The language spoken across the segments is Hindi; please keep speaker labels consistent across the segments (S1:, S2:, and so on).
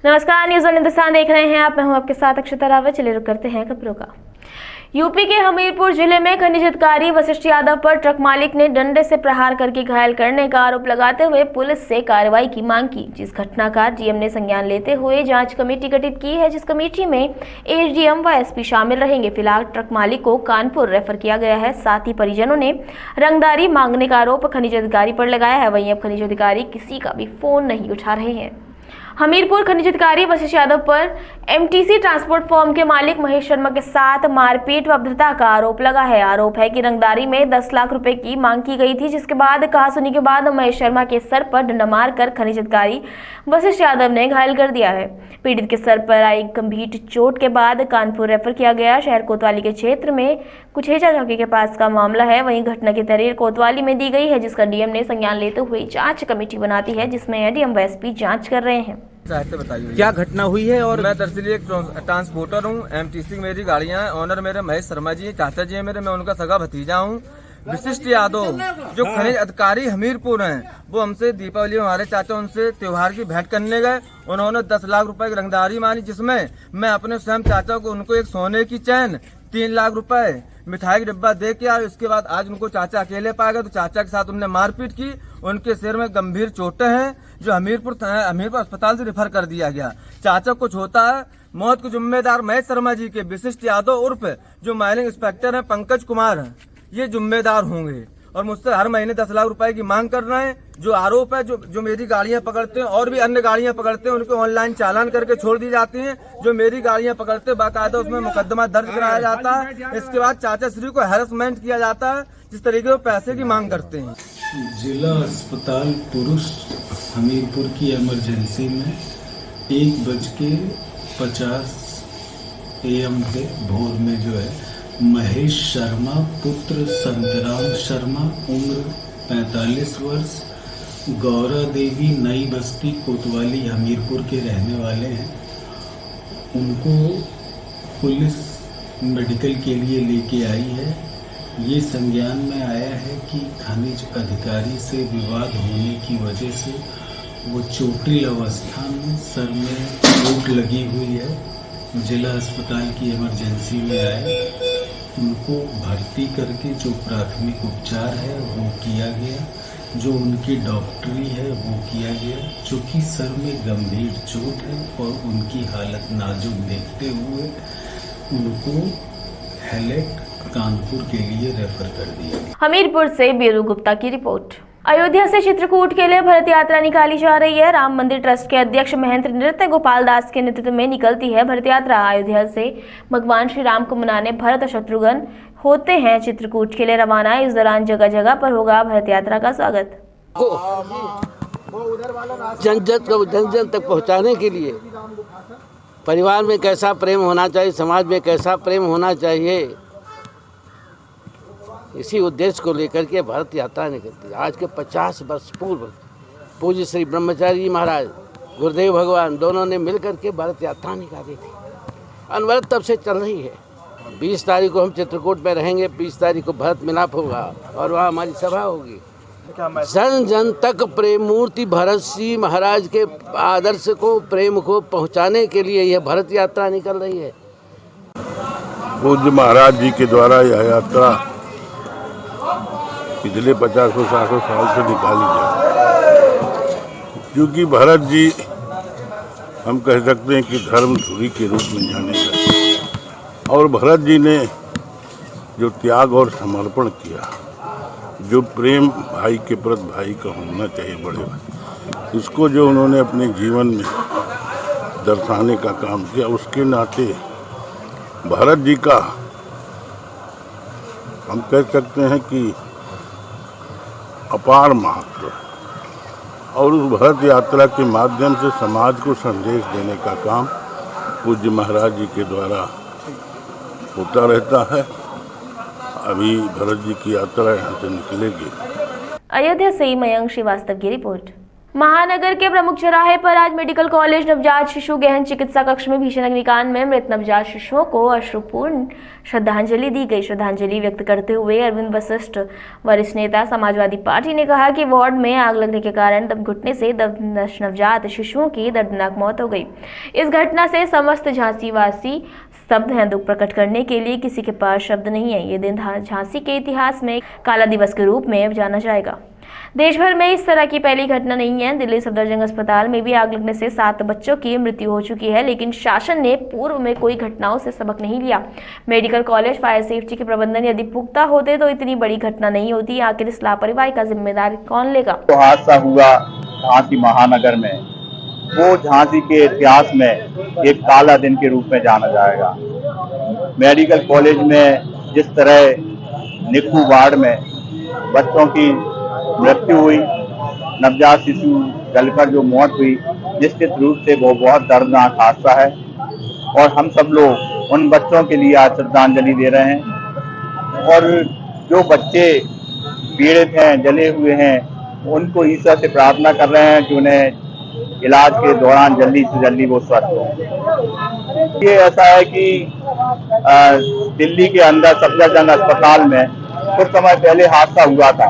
S1: नमस्कार, न्यूज़ ऑन हिंदुस्तान देख रहे हैं आप। मैं हूं आपके साथ अक्षता रावत। चलिए रुक करते हैं खबरों का। यूपी के हमीरपुर जिले में खनिज अधिकारी वशिष्ठ यादव पर ट्रक मालिक ने डंडे से प्रहार करके घायल करने का आरोप लगाते हुए पुलिस से कार्रवाई की मांग की, जिस घटना का डीएम ने संज्ञान लेते हुए जांच कमेटी गठित की है, जिस कमेटी में एसडीएम व एसपी शामिल रहेंगे। फिलहाल ट्रक मालिक को कानपुर रेफर किया गया है। साथ ही परिजनों ने रंगदारी मांगने का आरोप खनिज अधिकारी पर लगाया है। वहीं अब खनिज अधिकारी किसी का भी फोन नहीं उठा रहे हैं। हमीरपुर खनिज अधिकारी वशिष्ठ यादव पर एमटीसी ट्रांसपोर्ट फर्म के मालिक महेश शर्मा के साथ मारपीट व अभद्रता का आरोप लगा है। आरोप है कि रंगदारी में 10 लाख रुपए की मांग की गई थी, जिसके बाद कहासुनी के बाद महेश शर्मा के सर पर डंडा मारकर खनिज अधिकारी वशिष्ठ यादव ने घायल कर दिया है। पीड़ित के सर पर आई गंभीर चोट के बाद कानपुर रेफर किया गया। शहर कोतवाली के क्षेत्र में कुछेचा चौकी के पास का मामला है। वहीं घटना की तहरीर कोतवाली में दी गई है, जिसका डीएम ने संज्ञान लेते हुए जांच कमेटी बनाती है, जिसमें एडीएम व एसपी जांच कर रहे हैं।
S2: बताइए
S3: क्या घटना हुई है। और
S2: मैं दरअसल एक ट्रांसपोर्टर हूँ। एमटीसी मेरी गाड़ियाँ हैं। ऑनर मेरे महेश शर्मा जी, चाचा जी है मेरे, मैं उनका सगा भतीजा हूँ। वशिष्ठ यादव जो खनिज अधिकारी हमीरपुर हैं, वो हमसे दीपावली हमारे चाचा उनसे त्योहार की भेंट करने गए। उन्होंने 10 लाख रुपए की रंगदारी मानी, जिसमें मैं अपने स्वयं चाचा को उनको एक सोने की चैन, 3 लाख रुपए, मिठाई का डिब्बा दे के आए। उसके बाद आज उनको चाचा अकेले पा गए तो चाचा के साथ उनने मारपीट की। उनके सिर में गंभीर चोटें हैं, जो हमीरपुर अस्पताल से रेफर कर दिया गया। चाचा कुछ होता है, मौत के जिम्मेदार महेश शर्मा जी के वशिष्ठ यादव उर्फ जो माइनिंग इंस्पेक्टर हैं पंकज कुमार हैं, ये जिम्मेदार होंगे। और मुझसे हर महीने 10 लाख रुपए की मांग कर रहे हैं। जो आरोप है, जो मेरी गाड़ियां पकड़ते हैं और भी अन्य गाड़ियां पकड़ते हैं, उनको ऑनलाइन चालान करके छोड़ दी जाती हैं। जो मेरी गाड़ियां पकड़ते हैं, बाकायदा उसमें मुकदमा दर्ज कराया जाता है। इसके बाद चाचा श्री को हैरेसमेंट किया जाता है, जिस तरीके से पैसे की मांग करते हैं।
S4: जिला अस्पताल पुरुष हमीरपुर की इमरजेंसी में 1:50 AM पे भोर में जो है महेश शर्मा पुत्र संतराम शर्मा उम्र 45 वर्ष, गौरा देवी नई बस्ती कोतवाली हमीरपुर के रहने वाले हैं। उनको पुलिस मेडिकल के लिए लेके आई है। ये संज्ञान में आया है कि खनिज अधिकारी से विवाद होने की वजह से वो चोटिल अवस्था में सर में चोट लगी हुई है। जिला अस्पताल की इमरजेंसी में आए, उनको भर्ती करके जो प्राथमिक उपचार है वो किया गया, जो उनकी डॉक्टरी है वो किया गया, चूँकि सर में गंभीर चोट है और उनकी हालत नाजुक देखते हुए उनको हेलेट कानपुर के लिए रेफर कर दिया।
S1: हमीरपुर से बीरू गुप्ता की रिपोर्ट। अयोध्या से चित्रकूट के लिए भरत यात्रा निकाली जा रही है। राम मंदिर ट्रस्ट के अध्यक्ष महेंद्र नृत्य गोपाल दास के नेतृत्व में निकलती है भरत यात्रा। अयोध्या से भगवान श्री राम को मनाने भरत और शत्रुघ्न होते हैं चित्रकूट के लिए रवाना। इस दौरान जगह जगह पर होगा भरत यात्रा का स्वागत।
S5: जन जन तक पहुँचाने के लिए परिवार में कैसा प्रेम होना चाहिए, समाज में कैसा प्रेम होना चाहिए, इसी उद्देश्य को लेकर के भारत यात्रा निकलती है। आज के 50 वर्ष पूर्व पूज्य श्री ब्रह्मचारी जी महाराज, गुरुदेव भगवान दोनों ने मिलकर के भारत यात्रा निकाली थी। अनवरत तब से चल रही है। 20 तारीख को हम चित्रकूट में रहेंगे, 20 तारीख को भरत मिलाप होगा और वहाँ हमारी सभा होगी। जन जन तक प्रेम मूर्ति भरत सिंह महाराज के आदर्श को, प्रेम को पहुँचाने के लिए यह भरत यात्रा निकल रही है।
S6: पूज्य महाराज जी के द्वारा यह यात्रा पिछले 50-60 साल से निकाली जाए, क्योंकि भरत जी हम कह सकते हैं कि धर्म धुरी के रूप में जाने गए। और भरत जी ने जो त्याग और समर्पण किया, जो प्रेम भाई के प्रति भाई का होना चाहिए बड़े भाई, इसको जो उन्होंने अपने जीवन में दर्शाने का काम किया, उसके नाते भरत जी का हम कह सकते हैं कि अपार महत्व, और उस भरत यात्रा के माध्यम से समाज को संदेश देने का काम पूज्य महाराज जी के द्वारा होता रहता है। अभी भरत जी की यात्रा यहाँ से निकलेगी।
S1: अयोध्या से मयंक श्रीवास्तव की रिपोर्ट। महानगर के प्रमुख चौराहे पर आज मेडिकल कॉलेज नवजात शिशु गहन चिकित्सा कक्ष में भीषण अग्निकांड में मृत नवजात शिशुओं को अश्रुपूर्ण श्रद्धांजलि दी गई। श्रद्धांजलि व्यक्त करते हुए अरविंद वशिष्ठ, वरिष्ठ नेता समाजवादी पार्टी, ने कहा कि वार्ड में आग लगने के कारण दम घुटने से 10 नवजात शिशुओं की दर्दनाक मौत हो गई। इस घटना से समस्त झांसी वासी स्तब्ध हैं। दुख प्रकट करने के लिए किसी के पास शब्द नहीं है। ये दिन झांसी के इतिहास में काला दिवस के रूप में जाना जाएगा। देश भर में इस तरह की पहली घटना नहीं है। दिल्ली सफदरजंग अस्पताल में भी आग लगने से 7 बच्चों की मृत्यु हो चुकी है, लेकिन शासन ने पूर्व में कोई घटनाओं से सबक नहीं लिया। मेडिकल कॉलेज फायर सेफ्टी के प्रबंधन यदि पुख्ता होते तो इतनी बड़ी घटना नहीं होती। आखिर इस लापरवाही का जिम्मेदार कौन लेगा?
S3: तो हादसा हुआ झांसी महानगर में, वो झांसी के इतिहास में एक काला दिन के रूप में जाना जाएगा। मेडिकल कॉलेज में जिस तरह निक्खू वार्ड में बच्चों की मृत्यु हुई, नवजात शिशु जलकर जो मौत हुई, निश्चित रूप से वो बहुत दर्दनाक हादसा है और हम सब लोग उन बच्चों के लिए आज श्रद्धांजलि दे रहे हैं। और जो बच्चे पीड़ित हैं, जले हुए हैं, उनको ईश्वर से प्रार्थना कर रहे हैं कि उन्हें इलाज के दौरान जल्दी से जल्दी वो स्वस्थ हो। ये ऐसा है कि दिल्ली के अंदर सफदरजंग अस्पताल में कुछ समय पहले हादसा हुआ था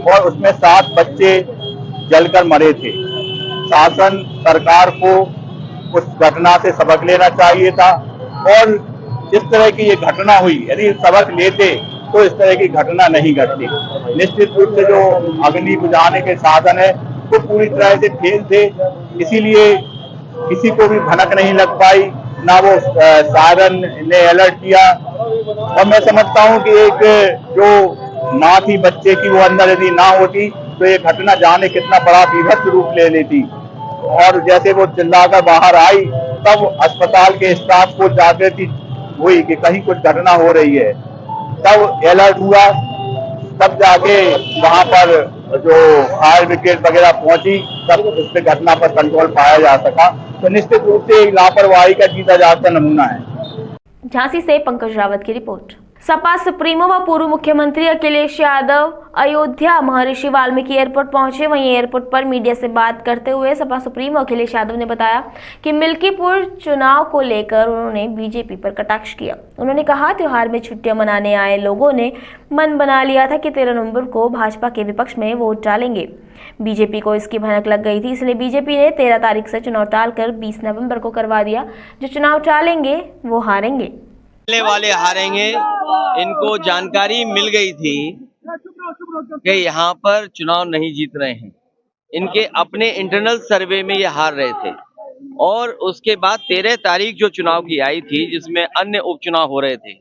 S3: और उसमें 7 बच्चे जलकर मरे थे। शासन सरकार को उस घटना से सबक लेना चाहिए था और जिस तरह की ये घटना हुई, यदि सबक लेते तो इस तरह की घटना नहीं घटती। निश्चित रूप से जो अग्नि बुझाने के साधन है वो पूरी तरह से फेल थे, इसीलिए किसी को भी भनक नहीं लग पाई, ना वो सायरन ने अलर्ट किया। और मैं समझता हूँ कि एक जो माँ थी बच्चे की, वो अंदर यदि ना होती तो ये घटना जाने कितना बड़ा बीभत्स रूप ले लेती। और जैसे वो चिल्लाकर बाहर आई तब अस्पताल के स्टाफ को जागृति हुई कि कहीं कुछ घटना हो रही है, तब अलर्ट हुआ, तब जाके वहां पर जो फायर ब्रिगेड वगैरह पहुंची, तब उस पर घटना पर कंट्रोल पाया जा सका। तो निश्चित रूप से लापरवाही का जीता जागता नमूना है।
S1: झांसी से पंकज रावत की रिपोर्ट। सपा सुप्रीमो व पूर्व मुख्यमंत्री अखिलेश यादव अयोध्या महर्षि वाल्मीकि एयरपोर्ट पहुंचे। वहीं एयरपोर्ट पर मीडिया से बात करते हुए सपा सुप्रीमो अखिलेश यादव ने बताया कि मिल्कीपुर चुनाव को लेकर उन्होंने बीजेपी पर कटाक्ष किया। उन्होंने कहा, त्योहार में छुट्टियां मनाने आए लोगों ने मन बना लिया था कि 13 नवंबर को भाजपा के विपक्ष में वोट डालेंगे। बीजेपी को इसकी भनक लग गई थी, इसलिए बीजेपी ने 13 तारीख से चुनाव टालकर 20 नवंबर को करवा दिया। जो चुनाव टालेंगे वो हारेंगे।
S7: वाले हारेंगे। इनको जानकारी मिल गई थी कि यहाँ पर चुनाव नहीं जीत रहे हैं। इनके अपने इंटरनल सर्वे में ये हार रहे थे और उसके बाद 13 तारीख जो चुनाव की आई थी, जिसमें अन्य उपचुनाव हो रहे थे,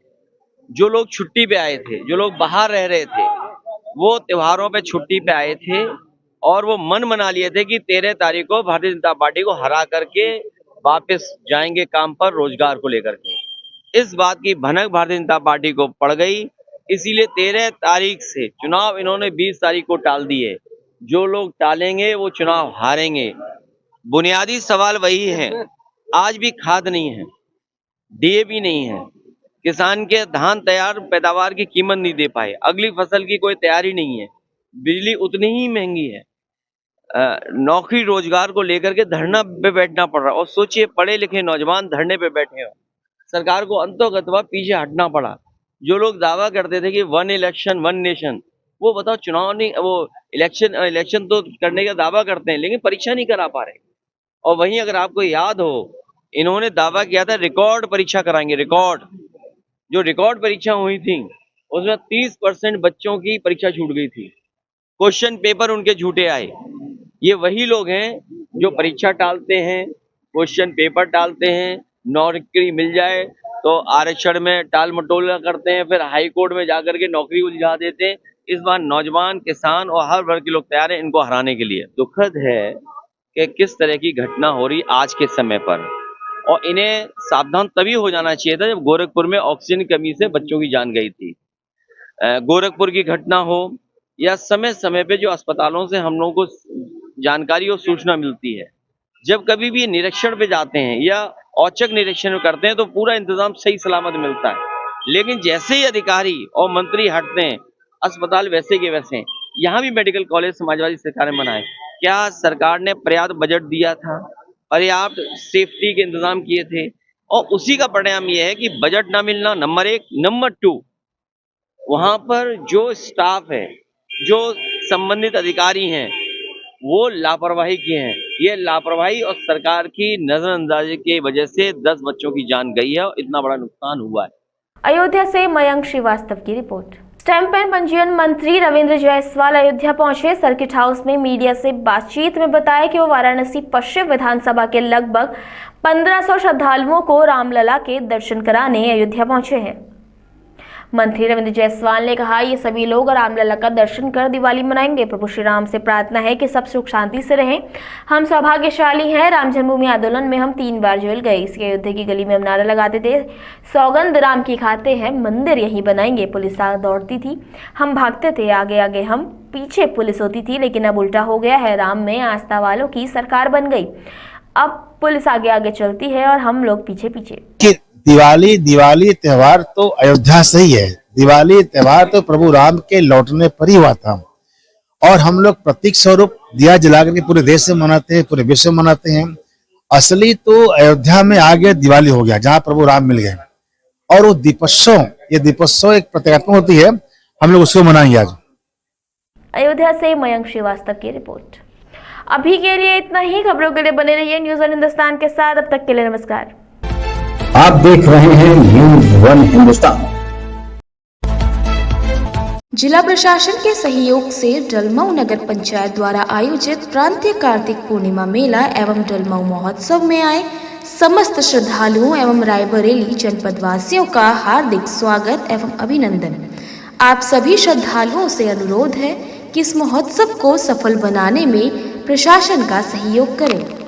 S7: जो लोग छुट्टी पे आए थे, जो लोग बाहर रह रहे थे, वो त्योहारों पे छुट्टी पे आए थे और वो मन बना लिए थे कि 13 तारीख को भारतीय जनता पार्टी को हरा करके वापस जाएंगे काम पर, रोजगार को लेकर के। इस बात की भनक भारतीय जनता पार्टी को पड़ गई, इसीलिए 13 तारीख से चुनाव इन्होंने 20 तारीख को टाल दिए। जो लोग टालेंगे वो चुनाव हारेंगे। बुनियादी सवाल वही है, आज भी खाद नहीं है, डीएपी नहीं है, किसान के धान तैयार पैदावार की कीमत नहीं दे पाए, अगली फसल की कोई तैयारी नहीं है, बिजली उतनी ही महंगी है, नौकरी रोजगार को लेकर के धरना पे बैठना पड़ रहा। और सोचिए, पढ़े लिखे नौजवान धरने पे बैठे हो, सरकार को अंतोगत्वा पीछे हटना पड़ा। जो लोग दावा करते थे कि 1 इलेक्शन 1 नेशन, वो बताओ चुनाव नहीं, वो इलेक्शन तो करने का दावा करते हैं लेकिन परीक्षा नहीं करा पा रहे। और वहीं अगर आपको याद हो, इन्होंने दावा किया था रिकॉर्ड परीक्षा कराएंगे। जो रिकॉर्ड परीक्षा हुई थी उसमें 30% बच्चों की परीक्षा छूट गई थी, क्वेश्चन पेपर उनके झूठे आए। ये वही लोग हैं जो परीक्षा टालते हैं, क्वेश्चन पेपर टालते हैं, नौकरी मिल जाए तो आरक्षण में टाल मटोला करते हैं, फिर हाई कोर्ट में जाकर के नौकरी उलझा देते हैं। इस बार नौजवान, किसान और हर वर्ग के लोग तैयार हैं इनको हराने के लिए। दुखद है कि किस तरह की घटना हो रही आज के समय पर, और इन्हें सावधान तभी हो जाना चाहिए था जब गोरखपुर में ऑक्सीजन की कमी से बच्चों की जान गई थी। गोरखपुर की घटना हो या समय समय पे जो अस्पतालों से हम लोगों को जानकारी और सूचना मिलती है, जब कभी भी निरीक्षण पे जाते हैं या औचक निरीक्षण करते हैं तो पूरा इंतजाम सही सलामत मिलता है। लेकिन जैसे ही अधिकारी और मंत्री हटते हैं, अस्पताल वैसे के वैसे हैं। यहाँ भी मेडिकल कॉलेज समाजवादी सरकार ने बनाए क्या सरकार ने पर्याप्त बजट दिया था, पर्याप्त सेफ्टी के इंतजाम किए थे, और उसी का परिणाम यह है कि बजट ना मिलना नंबर 1, नंबर 2 वहां पर जो स्टाफ है, जो संबंधित अधिकारी हैं, वो लापरवाही किए हैं। ये लापरवाही और सरकार की नजरअंदाजी की वजह से 10 बच्चों की जान गई है और इतना बड़ा नुकसान हुआ है।
S1: अयोध्या से मयंक श्रीवास्तव की रिपोर्ट। स्टैंप एंड पंजीयन मंत्री रविंद्र जायसवाल अयोध्या पहुंचे। सर्किट हाउस में मीडिया से बातचीत में बताया कि वो वाराणसी पश्चिम विधानसभा के लगभग 1500 श्रद्धालुओं को रामलला के दर्शन कराने अयोध्या पहुंचे हैं। मंत्री रविंद्र जायसवाल ने कहा, ये सभी लोग रामलला का दर्शन कर दिवाली मनाएंगे। प्रभु श्री राम से प्रार्थना है कि सब सुख शांति से रहें। हम सौभाग्यशाली हैं। राम जन्मभूमि आंदोलन में हम 3 बार जेल गए। इसके अयोध्या की गली में हम नारा लगाते थे, सौगंध राम की खाते हैं, मंदिर यहीं बनाएंगे। पुलिस आगे दौड़ती थी, हम भागते थे, आगे आगे हम, पीछे पुलिस होती थी। लेकिन अब उल्टा हो गया है। राम में आस्था वालों की सरकार बन गई। अब पुलिस आगे आगे चलती है और हम लोग पीछे पीछे।
S8: दिवाली त्योहार तो अयोध्या से ही है। दिवाली त्योहार तो प्रभु राम के लौटने पर ही हुआ था और हम लोग प्रतीक स्वरूप दिया जला करके पूरे देश में मनाते हैं, पूरे विश्व में मनाते हैं। असली तो अयोध्या में आ गया दिवाली हो गया, जहाँ प्रभु राम मिल गए। और वो दीपोत्सव एक प्रतीकात्मक होती है, हम लोग उसको मनाएंगे आज।
S1: अयोध्या से मयंक श्रीवास्तव की रिपोर्ट। अभी के लिए इतना ही। खबरों के लिए बने रहिए न्यूज़ वन हिंदुस्तान के साथ। अब तक के लिए नमस्कार।
S9: आप देख रहे हैं न्यूज़ वन हिंदुस्तान।
S10: जिला प्रशासन के सहयोग से डलमऊ नगर पंचायत द्वारा आयोजित प्रांतीय कार्तिक पूर्णिमा मेला एवं डलमऊ महोत्सव में आए समस्त श्रद्धालुओं एवं रायबरेली जनपद वासियों का हार्दिक स्वागत एवं अभिनंदन। आप सभी श्रद्धालुओं से अनुरोध है कि इस महोत्सव को सफल बनाने में प्रशासन का सहयोग करें।